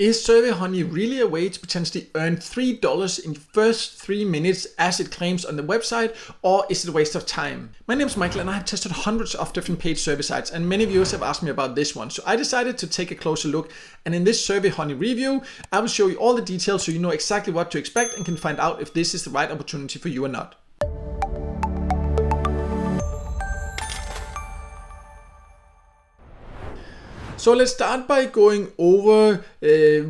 Is SurveyHoney really a way to potentially earn $3 in your first 3 minutes as it claims on the website, or is it a waste of time? My name is Michael and I have tested hundreds of different paid survey sites, and many viewers have asked me about this one. So I decided to take a closer look, and in this SurveyHoney review, I will show you all the details so you know exactly what to expect and can find out if this is the right opportunity for you or not. So let's start by going over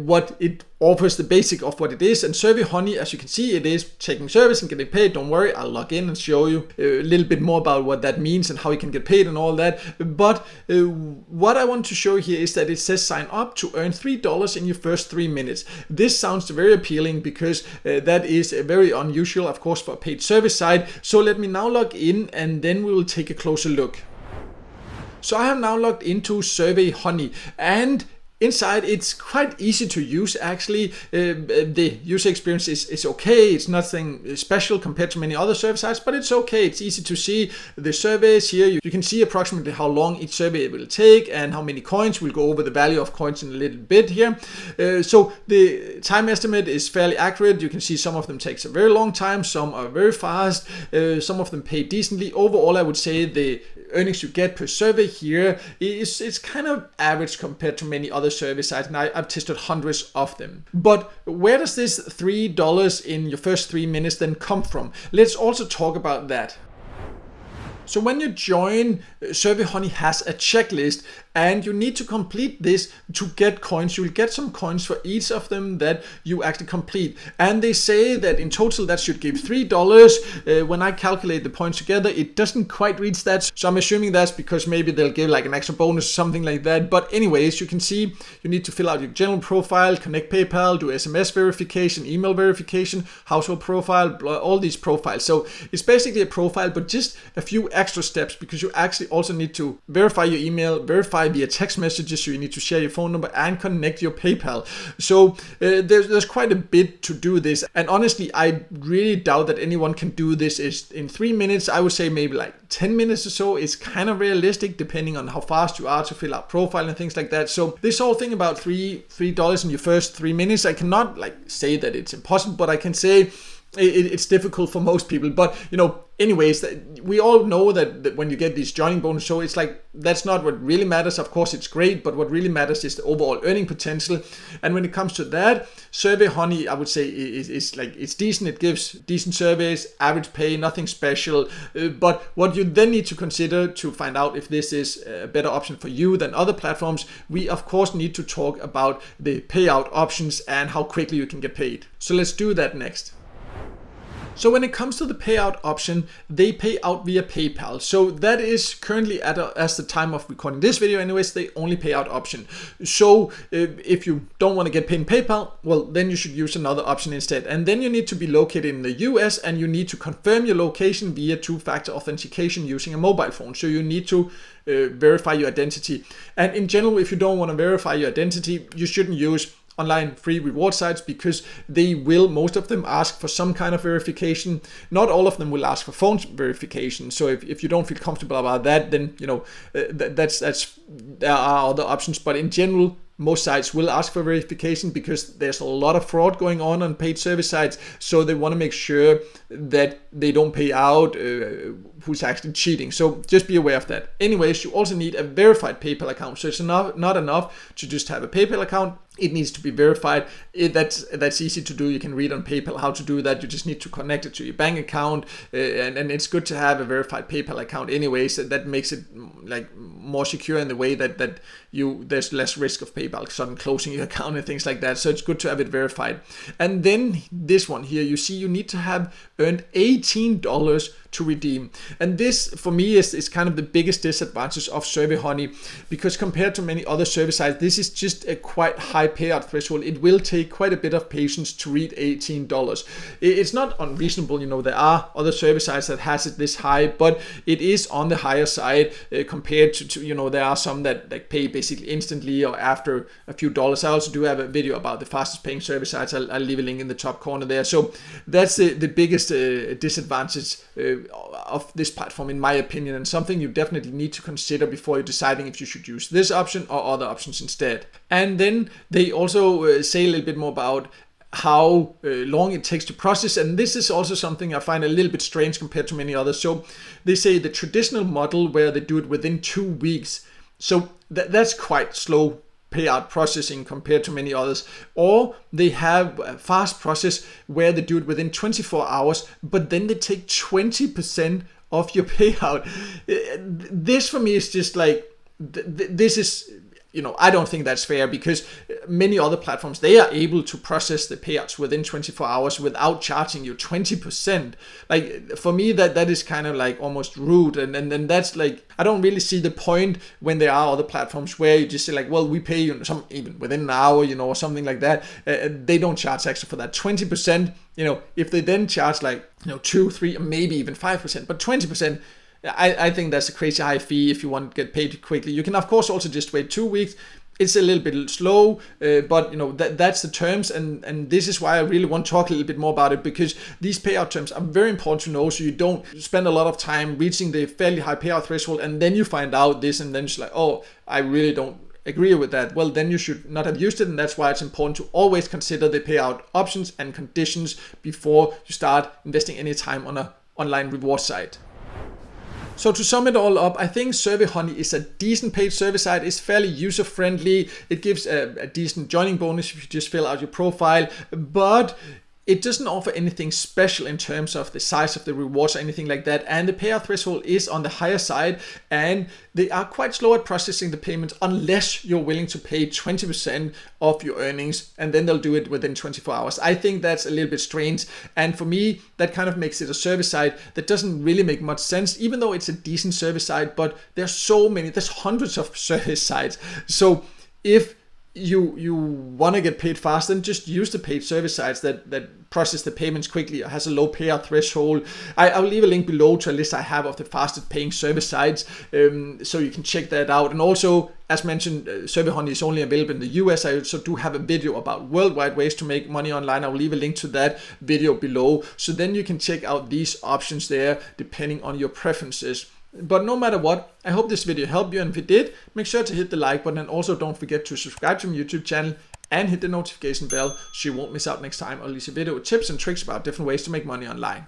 what it offers, the basic of what it is. And SurveyHoney, as you can see, it is taking service and getting paid. Don't worry, I'll log in and show you a little bit more about what that means and how you can get paid and all that. But what I want to show here is that it says sign up to earn $3 in your first 3 minutes. This sounds very appealing because that is very unusual, of course, for a paid service site. So let me now log in and then we will take a closer look. So I have now logged into SurveyHoney, and inside it's quite easy to use actually. The user experience is okay. It's nothing special compared to many other survey sites, but it's okay. It's easy to see the surveys here. You can see approximately how long each survey will take and how many coins. We'll go over the value of coins in a little bit here. So the time estimate is fairly accurate. You can see some of them takes a very long time, some are very fast, some of them pay decently. Overall, I would say the earnings you get per survey here is kind of average compared to many other survey sites, and I've tested hundreds of them. But where does this $3 in your first 3 minutes then come from? Let's also talk about that. So when you join, SurveyHoney has a checklist and you need to complete this to get coins. You will get some coins for each of them that you actually complete. And they say that in total that should give $3. When I calculate the points together, it doesn't quite reach that. So I'm assuming that's because maybe they'll give like an extra bonus or something like that. But anyways, you can see you need to fill out your general profile, connect PayPal, do SMS verification, email verification, household profile, all these profiles. So it's basically a profile, but just a few extra steps because you actually also need to verify your email, verify via text messages, so you need to share your phone number and connect your PayPal. So there's quite a bit to do this, and honestly I really doubt that anyone can do this in 3 minutes. I would say maybe like 10 minutes or so is kind of realistic depending on how fast you are to fill out profile and things like that. So this whole thing about $3 in your first 3 minutes, I cannot like say that it's impossible, but I can say it's difficult for most people. But you know, anyways, we all know that when you get these joining bonus, so it's like that's not what really matters. Of course it's great, but what really matters is the overall earning potential. And when it comes to that, SurveyHoney I would say is like it's decent. It gives decent surveys, average pay, nothing special. But what you then need to consider to find out if this is a better option for you than other platforms, we of course need to talk about the payout options and how quickly you can get paid. So let's do that next. So when it comes to the payout option, they pay out via PayPal. So that is currently as the time of recording this video anyways, the only payout option. So if you don't want to get paid in PayPal, well then you should use another option instead. And then you need to be located in the US and you need to confirm your location via two-factor authentication using a mobile phone. So you need to verify your identity. And in general, if you don't want to verify your identity, you shouldn't use online free reward sites because they will, most of them, ask for some kind of verification. Not all of them will ask for phone verification. So if you don't feel comfortable about that, then you know there are other options. But in general, most sites will ask for verification because there's a lot of fraud going on paid service sites. So they want to make sure that they don't pay out who's actually cheating. So just be aware of that. Anyways, you also need a verified PayPal account. So it's not enough to just have a PayPal account. It needs to be verified. That's easy to do. You can read on PayPal how to do that. You just need to connect it to your bank account, and it's good to have a verified PayPal account anyways. That makes it like more secure in the way that there's less risk of PayPal sudden closing your account and things like that. So it's good to have it verified. And then this one here, you see you need to have earned $18 to redeem. And this for me is kind of the biggest disadvantage of SurveyHoney, because compared to many other service sites, this is just a quite high payout threshold. It will take quite a bit of patience to reach $18. It's not unreasonable, you know, there are other service sites that has it this high, but it is on the higher side compared to you know, there are some that like pay basically instantly or after a few dollars. I also do have a video about the fastest paying service sites. I'll leave a link in the top corner there. So that's the biggest disadvantage of this platform, in my opinion, and something you definitely need to consider before you're deciding if you should use this option or other options instead. And then they also say a little bit more about how long it takes to process, and this is also something I find a little bit strange compared to many others. So they say the traditional model where they do it within 2 weeks, so that's quite slow payout processing compared to many others. Or they have a fast process where they do it within 24 hours, but then they take 20% of your payout. This for me is just like, this is, I don't think that's fair, because many other platforms, they are able to process the payouts within 24 hours without charging you 20%. Like, for me, that is kind of like almost rude. And that's like, I don't really see the point when there are other platforms where you just say like, well, we pay you some even within an hour, or something like that. They don't charge extra for that. 20%, if they then charge like, 2, 3, maybe even 5%, but 20%, I think that's a crazy high fee if you want to get paid quickly. You can of course also just wait 2 weeks. It's a little bit slow, but that's the terms, and this is why I really want to talk a little bit more about it, because these payout terms are very important to know, so you don't spend a lot of time reaching the fairly high payout threshold, and then you find out this, and then it's like, oh, I really don't agree with that. Well, then you should not have used it, and that's why it's important to always consider the payout options and conditions before you start investing any time on an online reward site. So to sum it all up, I think SurveyHoney is a decent paid survey site. It's fairly user-friendly. It gives a decent joining bonus if you just fill out your profile, but it doesn't offer anything special in terms of the size of the rewards or anything like that. And the payout threshold is on the higher side, and they are quite slow at processing the payments unless you're willing to pay 20% of your earnings, and then they'll do it within 24 hours. I think that's a little bit strange. And for me, that kind of makes it a service site that doesn't really make much sense, even though it's a decent service site, but there's hundreds of service sites. So if you want to get paid fast, then just use the paid service sites that process the payments quickly, has a low payout threshold. I'll leave a link below to a list I have of the fastest paying service sites, so you can check that out. And also, as mentioned, SurveyHoney is only available in the US. I also do have a video about worldwide ways to make money online. I'll leave a link to that video below, so then you can check out these options there depending on your preferences. But no matter what, I hope this video helped you, and if it did, make sure to hit the like button, and also don't forget to subscribe to my YouTube channel and hit the notification bell so you won't miss out next time I'll release a video with tips and tricks about different ways to make money online.